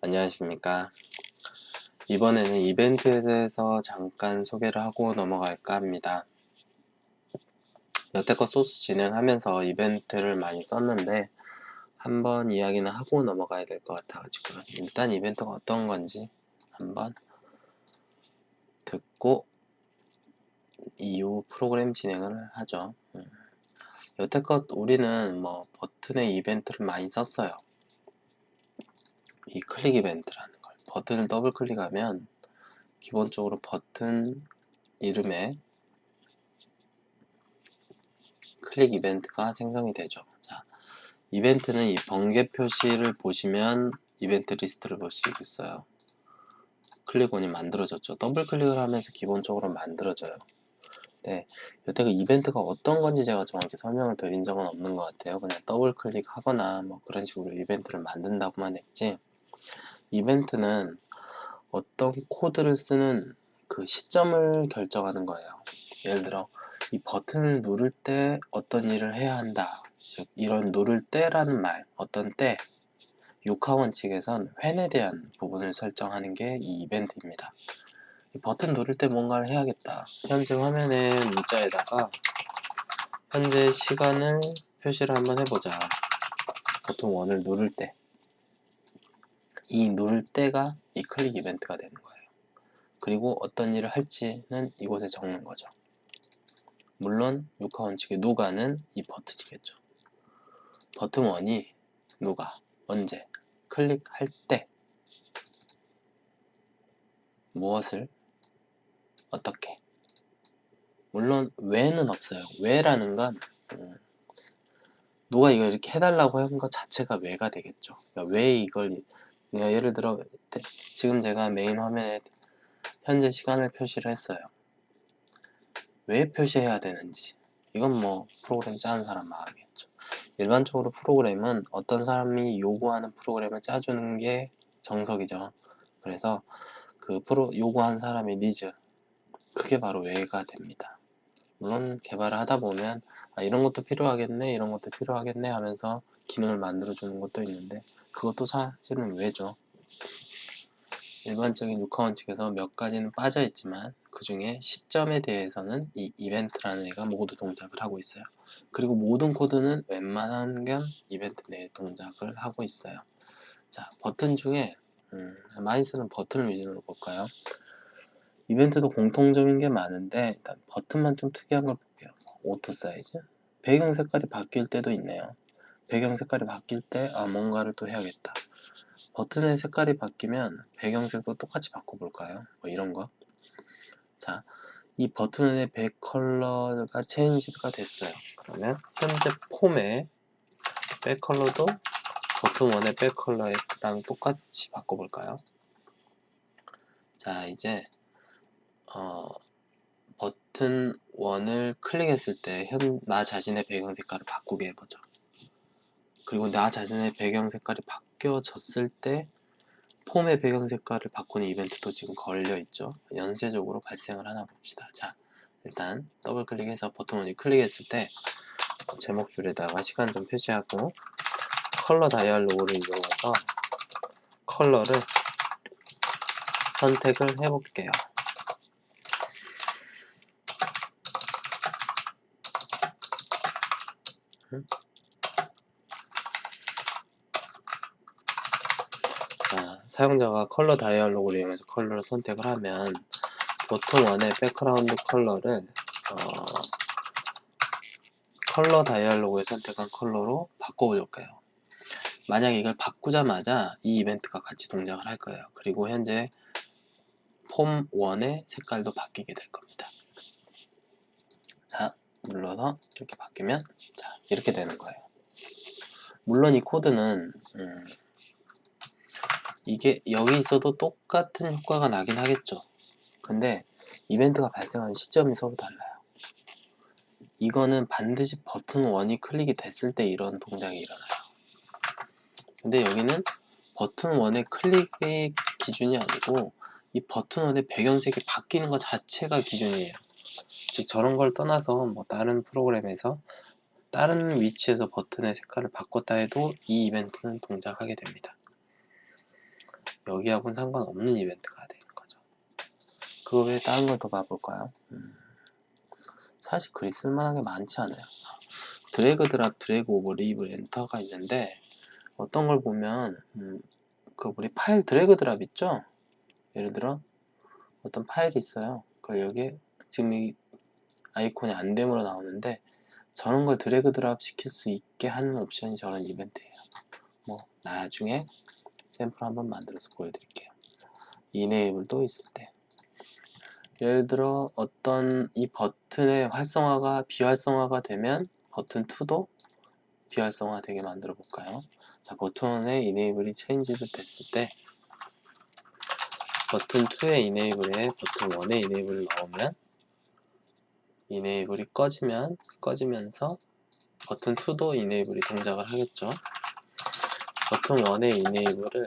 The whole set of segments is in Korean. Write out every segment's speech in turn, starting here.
안녕하십니까. 이번에는 이벤트에 대해서 잠깐 소개를 하고 넘어갈까 합니다. 여태껏 소스 진행하면서 이벤트를 많이 썼는데 한번 이야기는 하고 넘어가야 될 것 같아가지고 일단 이벤트가 어떤 건지 한번 듣고 이후 프로그램 진행을 하죠. 여태껏 우리는 버튼의 이벤트를 많이 썼어요. 이 클릭 이벤트라는 걸 버튼을 더블 클릭하면 기본적으로 버튼 이름에 클릭 이벤트가 생성이 되죠. 자, 이벤트는 이 번개 표시를 보시면 이벤트 리스트를 볼 수 있어요. 클릭온이 만들어졌죠. 더블 클릭을 하면서 기본적으로 만들어져요. 네, 여태껏 이벤트가 어떤 건지 제가 정확히 설명을 드린 적은 없는 것 같아요. 그냥 더블 클릭하거나 그런 식으로 이벤트를 만든다고만 했지, 이벤트는 어떤 코드를 쓰는 그 시점을 결정하는 거예요. 예를 들어 이 버튼을 누를 때 어떤 일을 해야 한다, 즉 이런 누를 때라는 말, 어떤 때, 육하원 측에선 웬에 대한 부분을 설정하는 게 이 이벤트입니다. 이 버튼 누를 때 뭔가를 해야겠다. 현재 화면에 문자에다가 현재 시간을 표시를 한번 해보자. 버튼 1을 누를 때, 이 누를 때가 이 클릭 이벤트가 되는 거예요. 그리고 어떤 일을 할지는 이곳에 적는 거죠. 물론 육하원 측의 누가는 이 버튼이겠죠. 버튼 1이 누가, 언제, 클릭할 때 무엇을, 어떻게. 물론 왜는 없어요. 왜라는 건 누가 이걸 이렇게 해달라고 한 것 자체가 왜가 되겠죠. 그러니까 왜 이걸, 그러니까 예를 들어 지금 제가 메인 화면에 현재 시간을 표시를 했어요. 왜 표시해야 되는지, 이건 프로그램 짜는 사람 마음이겠죠. 일반적으로 프로그램은 어떤 사람이 요구하는 프로그램을 짜주는 게 정석이죠. 그래서 그 요구한 사람의 니즈, 그게 바로 왜가 됩니다. 물론 개발을 하다 보면 이런 것도 필요하겠네, 이런 것도 필요하겠네 하면서 기능을 만들어 주는 것도 있는데, 그것도 사실은 왜죠. 일반적인 육하원 측에서 몇 가지는 빠져 있지만 그 중에 시점에 대해서는 이 이벤트라는 애가 모두 동작을 하고 있어요. 그리고 모든 코드는 웬만한 건 이벤트 내에 동작을 하고 있어요. 자, 버튼 중에 많이 쓰는 버튼을 위주로 볼까요? 이벤트도 공통점인 게 많은데 일단 버튼만 좀 특이한 걸 볼게요. 오토 사이즈, 배경 색깔이 바뀔 때도 있네요. 배경 색깔이 바뀔 때 뭔가를 또 해야겠다. 버튼의 색깔이 바뀌면 배경색도 똑같이 바꿔볼까요? 이런 거. 자, 이 버튼의 백 컬러가 체인지가 됐어요. 그러면 현재 폼의 백 컬러도 버튼 1의 백 컬러랑 똑같이 바꿔볼까요? 자, 이제 버튼 1을 클릭했을 때 나 자신의 배경 색깔을 바꾸게 해보죠. 그리고 나 자신의 배경 색깔이 바뀌어졌을 때 폼의 배경 색깔을 바꾸는 이벤트도 지금 걸려있죠. 연쇄적으로 발생을 하나 봅시다. 자, 일단 더블 클릭해서 버튼 1을 클릭했을 때 제목 줄에다가 시간 좀 표시하고 컬러 다이얼로그를 이용해서 컬러를 선택을 해볼게요. 자, 사용자가 컬러 다이얼로그를 이용해서 컬러를 선택을 하면 버튼 1의 백그라운드 컬러를 컬러 다이얼로그에 선택한 컬러로 바꿔볼게요. 만약 이걸 바꾸자마자 이 이벤트가 같이 동작을 할 거예요. 그리고 현재 폼 1의 색깔도 바뀌게 될 겁니다. 자, 눌러서 이렇게 바뀌면 자, 이렇게 되는 거예요. 물론 이 코드는 이게 여기 있어도 똑같은 효과가 나긴 하겠죠. 근데 이벤트가 발생하는 시점이 서로 달라요. 이거는 반드시 버튼 1이 클릭이 됐을 때 이런 동작이 일어나요. 근데 여기는 버튼 1의 클릭이 기준이 아니고 이 버튼 1의 배경색이 바뀌는 것 자체가 기준이에요. 즉 저런 걸 떠나서 다른 프로그램에서 다른 위치에서 버튼의 색깔을 바꿨다 해도 이 이벤트는 동작하게 됩니다. 여기하고는 상관없는 이벤트가 되는 거죠. 그거 외에 다른 걸 더 봐볼까요? 사실 글이 쓸만한 게 많지 않아요. 드래그 드랍, 드래그 오버, 리브, 엔터가 있는데 어떤 걸 보면 그 우리 파일 드래그 드랍 있죠? 예를 들어 어떤 파일이 있어요. 그 여기에 지금 이 아이콘이 안됨으로 나오는데 저런 걸 드래그 드랍 시킬 수 있게 하는 옵션이 저런 이벤트예요. 뭐 나중에 샘플 한번 만들어서 보여드릴게요. 이네이블도 있을 때 예를 들어 어떤 이 버튼의 활성화가 비활성화가 되면 버튼 2도 비활성화 되게 만들어 볼까요? 자, 버튼의 이네이블이 체인지드 됐을 때 버튼 2의 이네이블에 버튼 1의 이네이블을 넣으면 이네이블이 꺼지면서 버튼 2도 이네이블이 동작을 하겠죠. 버튼 1의 이네이블을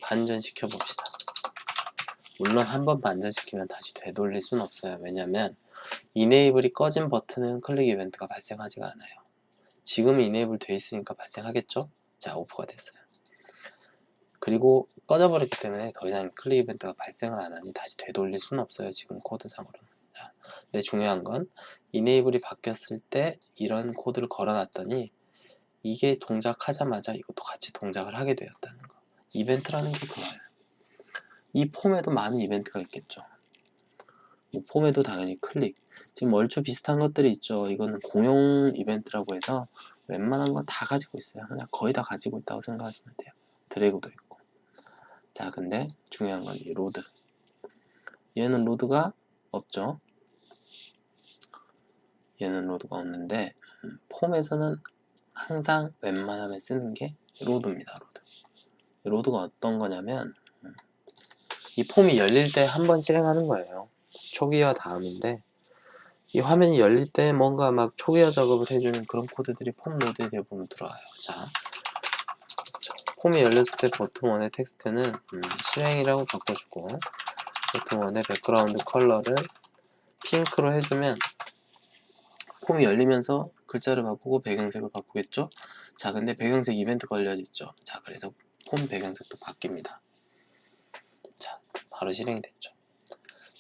반전시켜 봅시다. 물론 한번 반전시키면 다시 되돌릴 순 없어요. 왜냐면 이네이블이 꺼진 버튼은 클릭 이벤트가 발생하지가 않아요. 지금 이네이블 돼 있으니까 발생하겠죠? 자, 오프가 됐어요. 그리고 꺼져버렸기 때문에 더 이상 클릭 이벤트가 발생을 안 하니 다시 되돌릴 수는 없어요. 지금 코드상으로는. 자, 근데 중요한 건 이네이블이 바뀌었을 때 이런 코드를 걸어놨더니 이게 동작하자마자 이것도 같이 동작을 하게 되었다는 거. 이벤트라는 게 그거예요. 이 폼에도 많은 이벤트가 있겠죠. 이 폼에도 당연히 클릭. 지금 얼추 비슷한 것들이 있죠. 이거는 공용 이벤트라고 해서 웬만한 건 다 가지고 있어요. 그냥 거의 다 가지고 있다고 생각하시면 돼요. 드래그도 있고. 자, 근데 중요한 건 이 로드. 얘는 로드가 없죠. 얘는 로드가 없는데 폼에서는 항상 웬만하면 쓰는 게 로드입니다. 로드. 로드가 어떤 거냐면 이 폼이 열릴 때 한 번 실행하는 거예요. 초기화 다음인데 이 화면이 열릴 때 뭔가 막 초기화 작업을 해주는 그런 코드들이 폼 로드에 대부분 들어와요. 자, 폼이 열렸을 때 버튼 1의 텍스트는 실행이라고 바꿔주고 버튼 1의 백그라운드 컬러를 핑크로 해주면 폼이 열리면서 글자를 바꾸고 배경색을 바꾸겠죠? 자, 근데 배경색 이벤트 걸려있죠. 자, 그래서 폼 배경색도 바뀝니다. 자, 바로 실행이 됐죠.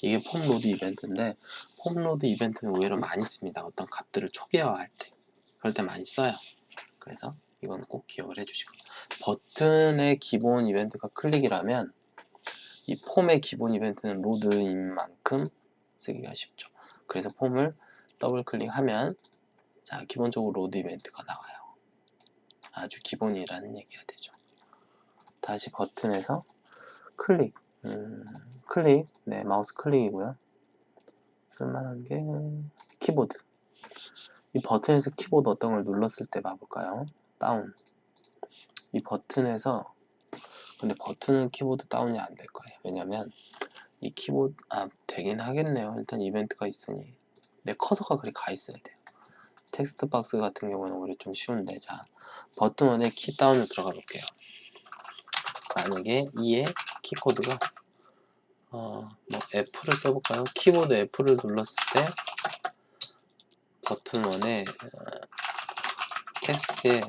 이게 폼 로드 이벤트인데 폼 로드 이벤트는 의외로 많이 씁니다. 어떤 값들을 초기화할 때 그럴 때 많이 써요. 그래서 이건 꼭 기억을 해주시고 버튼의 기본 이벤트가 클릭이라면 이 폼의 기본 이벤트는 로드인 만큼 쓰기가 쉽죠. 그래서 폼을 더블 클릭하면 자, 기본적으로 로드 이벤트가 나와요. 아주 기본이라는 얘기가 되죠. 다시 버튼에서 클릭 클릭, 네, 마우스 클릭이고요. 쓸만한 게 키보드. 이 버튼에서 키보드 어떤 걸 눌렀을 때 봐볼까요? 다운. 이 버튼에서 근데 버튼은 키보드 다운이 안 될 거예요. 왜냐면 이 키보드 되긴 하겠네요. 일단 이벤트가 있으니. 내 커서가 그리 가 있어야 돼요. 텍스트 박스 같은 경우는 오히려 좀 쉬운데 자, 버튼 1에 키 다운을 들어가 볼게요. 만약에 2의 키코드가 뭐 F를 써볼까요? 키보드 F를 눌렀을 때 버튼 1에 텍스트에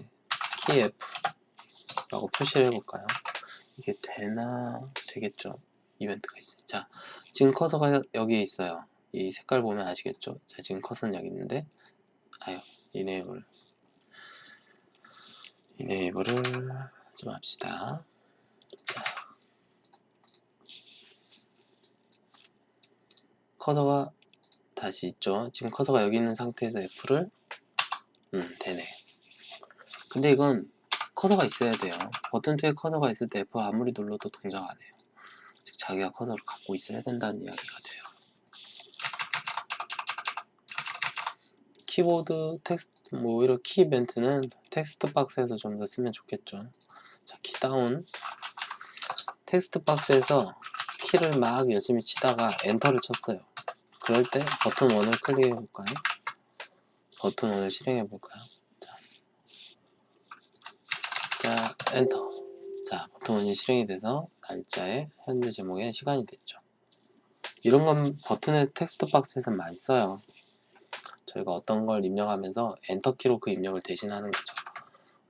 키 F 라고 표시를 해볼까요? 이게 되나? 되겠죠? 이벤트가 있어요. 자, 지금 커서가 여기에 있어요. 이 색깔 보면 아시겠죠? 자, 지금 커서는 여기 있는데 이네이블을 좀 합시다. 자, 커서가 다시 있죠? 지금 커서가 여기 있는 상태에서 F를 되네. 근데 이건 커서가 있어야 돼요. 버튼 2에 커서가 있을 때 F 아무리 눌러도 동작 안 해요. 즉 자기가 커서를 갖고 있어야 된다는 이야기가 돼요. 키보드 텍스트 뭐 오히려 키 이벤트는 텍스트 박스에서 좀 더 쓰면 좋겠죠. 자, 키 다운. 텍스트 박스에서 키를 막 열심히 치다가 엔터를 쳤어요. 그럴 때 버튼 1을 클릭해 볼까요? 버튼 1을 실행해 볼까요? 자, 엔터. 자, 버튼 1이 실행이 돼서 날짜에 현재 제목에 시간이 됐죠. 이런 건 버튼의 텍스트 박스에서 많이 써요. 저희가 어떤 걸 입력하면서 엔터키로 그 입력을 대신하는 거죠.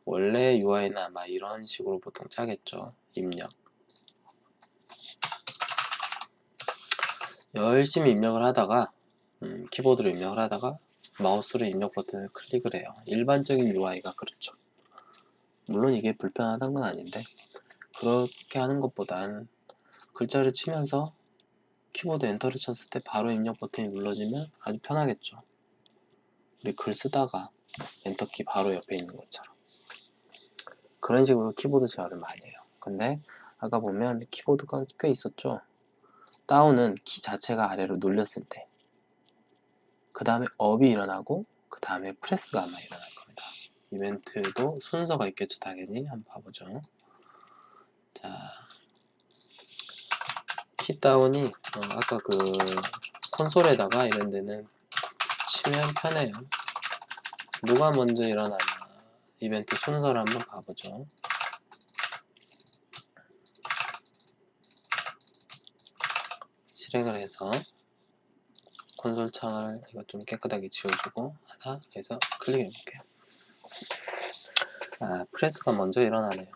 원래 UI는 아마 이런 식으로 보통 짜겠죠. 입력. 열심히 입력을 하다가 키보드로 입력을 하다가 마우스로 입력 버튼을 클릭을 해요. 일반적인 UI가 그렇죠. 물론 이게 불편하다는 건 아닌데 그렇게 하는 것보단 글자를 치면서 키보드 엔터를 쳤을 때 바로 입력 버튼이 눌러지면 아주 편하겠죠. 우리 글 쓰다가 엔터키 바로 옆에 있는 것처럼 그런 식으로 키보드 제어를 많이 해요. 근데 아까 보면 키보드가 꽤 있었죠. 다운은 키 자체가 아래로 눌렸을 때, 그 다음에 업이 일어나고 그 다음에 프레스가 아마 일어날 겁니다. 이벤트도 순서가 있겠죠. 당연히 한번 봐보죠. 자, 키 다운이 아까 그 콘솔에다가 이런 데는 치면 편해요. 누가 먼저 일어나나 이벤트 순서를 한번 봐보죠. 실행을 해서 콘솔 창을 이거 좀 깨끗하게 지워주고 하나 해서 클릭해 볼게요. 프레스가 먼저 일어나네요.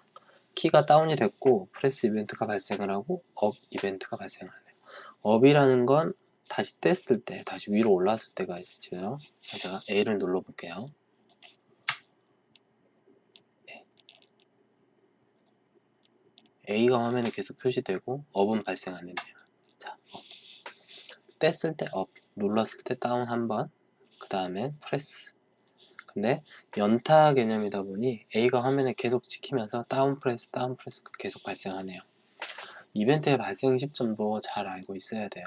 키가 다운이 됐고 프레스 이벤트가 발생을 하고 업 이벤트가 발생을 하네요. 업이라는 건 다시 뗐을 때, 다시 위로 올랐을 때가 있죠. 제가 A를 눌러 볼게요. A가 화면에 계속 표시되고 업은 발생 안 되네요. 자, 업. 뗐을 때 업, 눌렀을 때 다운 한 번, 그 다음에 프레스. 근데 연타 개념이다 보니 A가 화면에 계속 찍히면서 다운 프레스가 계속 발생하네요. 이벤트의 발생 시점도 잘 알고 있어야 돼요.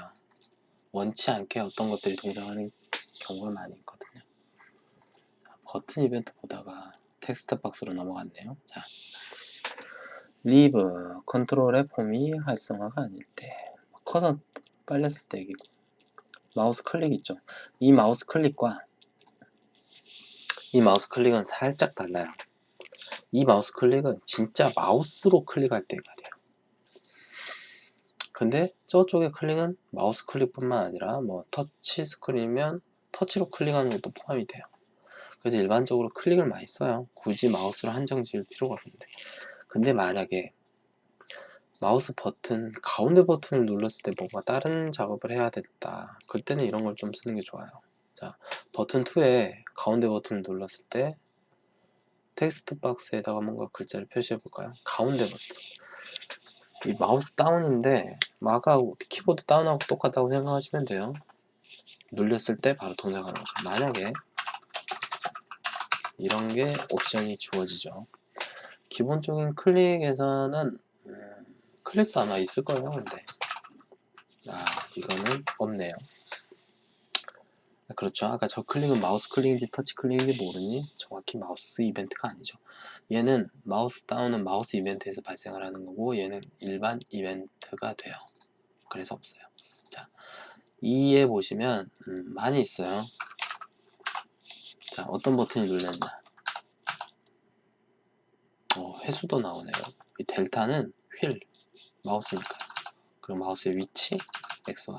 원치 않게 어떤 것들이 동작하는 경우가 많이 있거든요. 버튼 이벤트 보다가 텍스트 박스로 넘어갔네요. 자, 리브 컨트롤의 폼이 활성화가 아닐 때, 커서 빨렸을 때 얘기고, 마우스 클릭 있죠. 이 마우스 클릭과 이 마우스 클릭은 살짝 달라요. 이 마우스 클릭은 진짜 마우스로 클릭할 때가 돼요. 근데 저쪽의 클릭은 마우스 클릭뿐만 아니라 뭐 터치 스크린이면 터치로 클릭하는 것도 포함이 돼요. 그래서 일반적으로 클릭을 많이 써요. 굳이 마우스로 한정 지을 필요가 없는데. 근데 만약에 마우스 버튼, 가운데 버튼을 눌렀을 때 뭔가 다른 작업을 해야 됐다. 그때는 이런 걸 좀 쓰는 게 좋아요. 자, 버튼 2에 가운데 버튼을 눌렀을 때 텍스트 박스에다가 뭔가 글자를 표시해 볼까요? 가운데 버튼. 이 마우스 다운인데 마가하고 키보드 다운하고 똑같다고 생각하시면 돼요. 눌렸을 때 바로 동작하는 거죠. 만약에 이런 게 옵션이 주어지죠. 기본적인 클릭에서는 클릭도 아마 있을 거예요. 근데 이거는 없네요. 그렇죠. 아까 저 클릭은 마우스 클릭인지 터치 클릭인지 모르니 정확히 마우스 이벤트가 아니죠. 얘는 마우스 다운은 마우스 이벤트에서 발생을 하는 거고 얘는 일반 이벤트가 돼요. 그래서 없어요. 자, 2에 보시면 많이 있어요. 자, 어떤 버튼이 눌렸나. 회수도 나오네요. 이 델타는 휠, 마우스니까. 그리고 마우스의 위치, XY.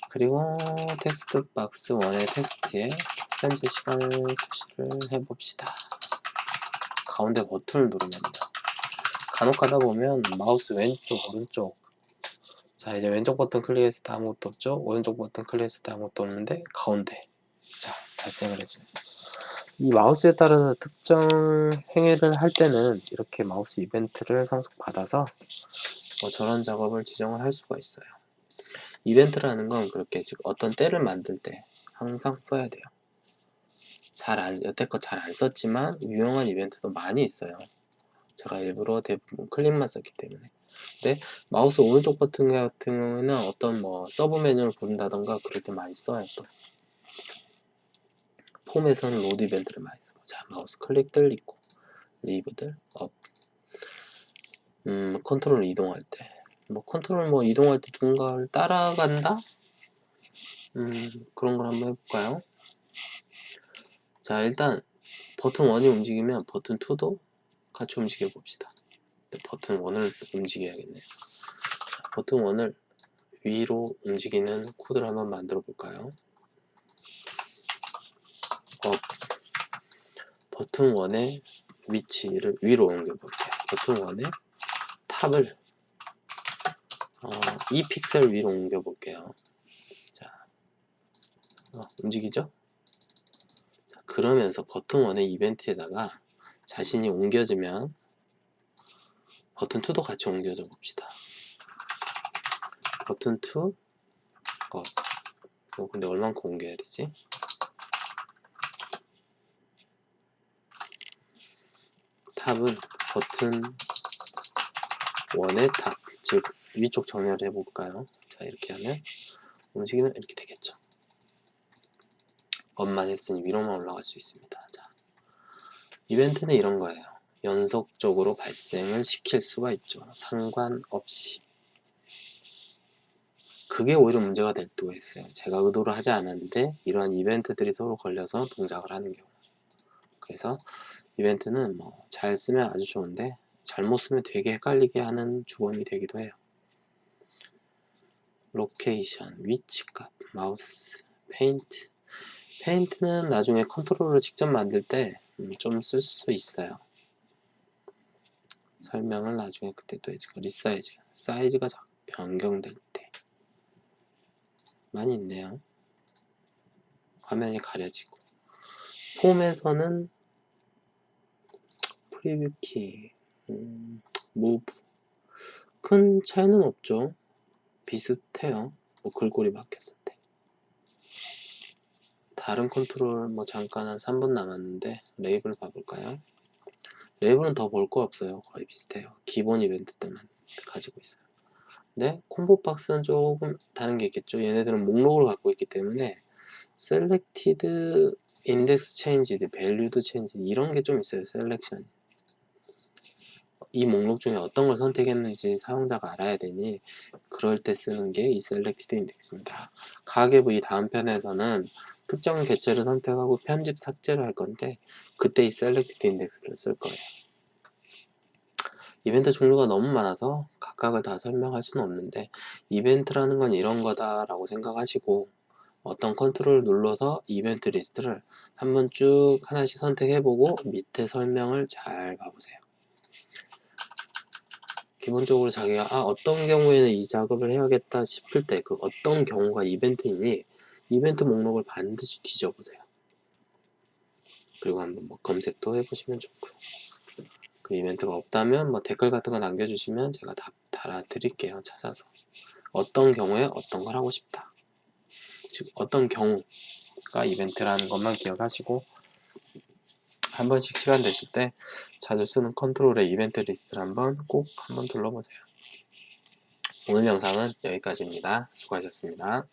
그리고 텍스트 박스 1의 텍스트에 현재 시간을 표시를 해봅시다. 가운데 버튼을 누르면 됩니다. 간혹 가다 보면 마우스 왼쪽, 오른쪽. 자, 이제 왼쪽 버튼 클릭했을 때 아무것도 없죠? 오른쪽 버튼 클릭했을 때 아무것도 없는데 가운데. 자, 발생을 했어요. 이 마우스에 따라서 특정 행위를 할 때는 이렇게 마우스 이벤트를 상속받아서 저런 작업을 지정을 할 수가 있어요. 이벤트라는 건 그렇게 즉 어떤 때를 만들 때 항상 써야 돼요. 여태껏 잘 안 썼지만 유용한 이벤트도 많이 있어요. 제가 일부러 대부분 클릭만 썼기 때문에. 근데 마우스 오른쪽 버튼 같은 경우에는 어떤 뭐 서브 메뉴를 부른다던가 그럴 때 많이 써요. 또 폼에서는 로드 이벤트를 많이 쓰고. 자, 마우스 클릭들 있고 리브들 업. 컨트롤 이동할 때 컨트롤 이동할 때 누군가를 따라간다? 그런 걸 한번 해볼까요? 자, 일단 버튼 1이 움직이면 버튼 2도 같이 움직여 봅시다. 버튼 1을 움직여야겠네요. 버튼 1을 위로 움직이는 코드를 한번 만들어 볼까요? 버튼 1의 위치를 위로 옮겨볼게요. 버튼 1의 탑을 2픽셀 위로 옮겨볼게요. 자, 움직이죠? 자, 그러면서 버튼 1의 이벤트에다가 자신이 옮겨지면 버튼 2도 같이 옮겨져 봅시다. 버튼 2 근데 얼만큼 옮겨야 되지? 탑은 버튼 1의 탑, 즉 위쪽 정렬을 해볼까요? 자, 이렇게 하면 움직이면 이렇게 되겠죠. 업만 했으니 위로만 올라갈 수 있습니다. 자, 이벤트는 이런 거예요. 연속적으로 발생을 시킬 수가 있죠. 상관없이. 그게 오히려 문제가 될 때가 있어요. 제가 의도를 하지 않았는데 이러한 이벤트들이 서로 걸려서 동작을 하는 경우. 그래서 이벤트는 뭐 잘 쓰면 아주 좋은데 잘못 쓰면 되게 헷갈리게 하는 주범이 되기도 해요. 로케이션, 위치값, 마우스, 페인트. 페인트는 나중에 컨트롤을 직접 만들 때 좀 쓸 수 있어요. 설명을 나중에 그때 또 해주고, 리사이즈, 사이즈가 변경될 때 많이 있네요. 화면이 가려지고. 폼에서는 프리뷰 키, 무브 큰 차이는 없죠. 비슷해요. 뭐 글꼴이 바뀌었을 때. 다른 컨트롤 뭐 잠깐 한 3분 남았는데 레이블 봐볼까요? 레이블은 더 볼 거 없어요. 거의 비슷해요. 기본 이벤트들만 가지고 있어요. 근데 콤보 박스는 조금 다른 게 있겠죠. 얘네들은 목록을 갖고 있기 때문에 셀렉티드, 인덱스 체인지드, 밸류드 체인지드 이런 게 좀 있어요. 셀렉션. 이 목록 중에 어떤 걸 선택했는지 사용자가 알아야 되니 그럴 때 쓰는 게 이 셀렉티드 인덱스입니다. 가계부 이 다음 편에서는 특정 개체를 선택하고 편집 삭제를 할 건데 그때 이 셀렉티드 인덱스를 쓸 거예요. 이벤트 종류가 너무 많아서 각각을 다 설명할 수는 없는데 이벤트라는 건 이런 거다라고 생각하시고 어떤 컨트롤을 눌러서 이벤트 리스트를 한번 쭉 하나씩 선택해보고 밑에 설명을 잘 봐보세요. 기본적으로 자기가 어떤 경우에는 이 작업을 해야겠다 싶을 때 그 어떤 경우가 이벤트이니 이벤트 목록을 반드시 뒤져보세요. 그리고 한번 뭐 검색도 해보시면 좋고요. 그 이벤트가 없다면 뭐 댓글 같은 거 남겨주시면 제가 답 달아드릴게요. 찾아서 어떤 경우에 어떤 걸 하고 싶다. 즉 어떤 경우가 이벤트라는 것만 기억하시고 한 번씩 시간 되실 때 자주 쓰는 컨트롤의 이벤트 리스트를 꼭 한번 둘러보세요. 오늘 영상은 여기까지입니다. 수고하셨습니다.